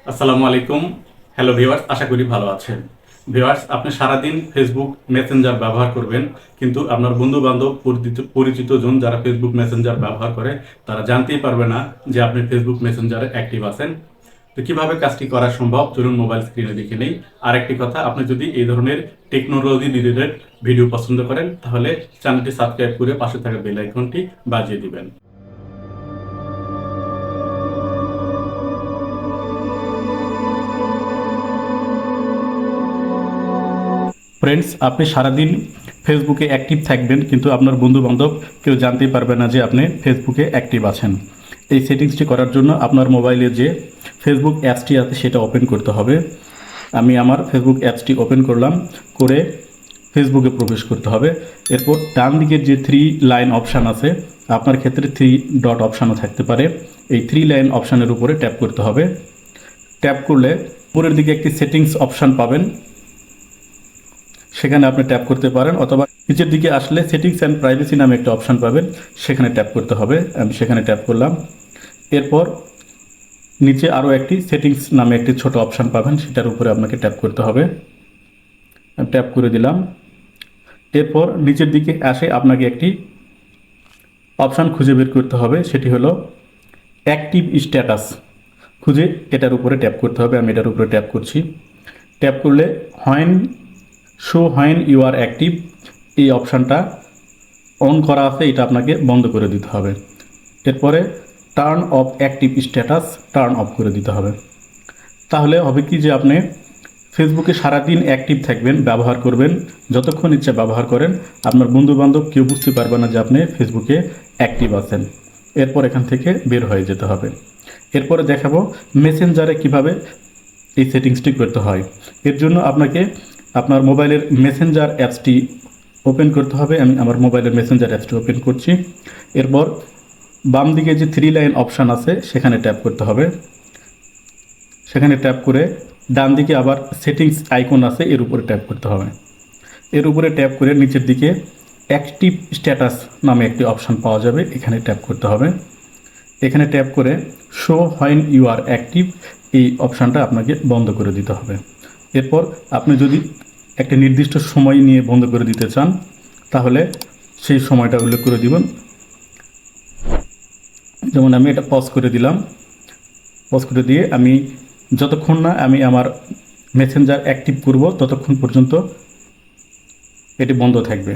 আসসালামু আলাইকুম। Hello viewers, আশা করি ভালো আছেন। ভিউয়ার্স, আপনি সারাদিন ফেসবুক মেসেঞ্জার ব্যবহার করবেন, কিন্তু আপনার বন্ধু বান্ধব পরিচিত জন যারা ফেসবুক মেসেঞ্জার ব্যবহার করে তারা জানতেই পারবে না যে আপনি ফেসবুক মেসেঞ্জারে অ্যাক্টিভ আছেন। তো কিভাবে কাজটি করা সম্ভব, চলুন মোবাইল স্ক্রিনে দেখে নেই। আরেকটি কথা, আপনি যদি এই ধরনের টেকনোলজি রিলেটেড ভিডিও পছন্দ করেন তাহলে চ্যানেলটি সাবস্ক্রাইব করে পাশে থাকা বেল আইকনটি বাজিয়ে দিবেন। ফ্রেন্ডস, আপনি সারাদিন ফেসবুকে অ্যাক্টিভ থাকবেন, কিন্তু আপনার বন্ধু বান্ধব কেউ জানতেই পারবে না যে আপনি ফেসবুকে অ্যাক্টিভ আছেন। এই সেটিংসটি করার জন্য আপনার মোবাইলে যে ফেসবুক অ্যাপসটি আছে সেটা ওপেন করতে হবে। আমি আমার ফেসবুক অ্যাপসটি ওপেন করলাম, করে ফেসবুকে প্রবেশ করতে হবে। এরপর ডান দিকের যে 3 লাইন অপশান আছে, আপনার ক্ষেত্রে 3 ডট অপশানও থাকতে পারে, এই 3 লাইন অপশানের উপরে ট্যাপ করতে হবে। ট্যাপ করলে উপরের দিকে একটি সেটিংস অপশান পাবেন, সেখানে আপনি ট্যাপ করতে পারেন, অথবা নিচের দিকে আসলে সেটিংস অ্যান্ড প্রাইভেসি নামে একটা অপশান পাবেন, সেখানে ট্যাপ করতে হবে। আমি সেখানে ট্যাপ করলাম। এরপর নিচে আরও একটি সেটিংস নামে একটি ছোট অপশান পাবেন, সেটার উপরে আপনাকে ট্যাপ করতে হবে। আমি ট্যাপ করে দিলাম। এরপর নিচের দিকে আসে আপনাকে একটি অপশান খুঁজে বের করতে হবে, সেটি হলো অ্যাক্টিভ স্ট্যাটাস। খুঁজে এটার উপরে ট্যাপ করতে হবে। আমি এটার উপরে ট্যাপ করছি। ট্যাপ করলে হোয়েন ইউ আর অ্যাক্টিভ, এই অপশানটা অন করা আছে, এটা আপনাকে বন্ধ করে দিতে হবে। এরপরে turn off active status turn off করে দিতে হবে। তাহলে হবে কি যে আপনি ফেসবুকে সারাদিন অ্যাক্টিভ থাকবেন, ব্যবহার করবেন, যতক্ষণ ইচ্ছা ব্যবহার করেন, আপনার বন্ধুবান্ধব কেউ বুঝতে পারবে না যে আপনি ফেসবুকে অ্যাক্টিভ আছেন। এরপর এখান থেকে বের হয়ে যেতে হবে। এরপরে দেখাবো মেসেঞ্জারে কিভাবে এই সেটিংসটি করতে হয়। এর জন্য আপনাকে আপনার মোবাইলের মেসেঞ্জার অ্যাপসটি ওপেন করতে হবে। আমি আমার মোবাইলের মেসেঞ্জার অ্যাপসটি ওপেন করছি। এরপর বাম দিকে যে 3 লাইন অপশান আছে সেখানে ট্যাপ করতে হবে। সেখানে ট্যাপ করে ডান দিকে আবার সেটিংস আইকন আছে, এর উপরে ট্যাপ করতে হবে। এর উপরে ট্যাপ করে নিচের দিকে অ্যাক্টিভ স্ট্যাটাস নামে একটি অপশান পাওয়া যাবে, এখানে ট্যাপ করতে হবে। এখানে ট্যাপ করে show when you are active, এই অপশানটা আপনাকে বন্ধ করে দিতে হবে। এরপর আপনি যদি একটা নির্দিষ্ট সময় নিয়ে বন্ধ করে দিতে চান তাহলে সেই সময়টা উল্লেখ করে দিবেন। যেমন আমি এটা পজ করে দিলাম। পজ করে দিয়ে আমি যতক্ষণ না আমি আমার মেসেঞ্জার অ্যাক্টিভ করব ততক্ষণ পর্যন্ত এটি বন্ধ থাকবে।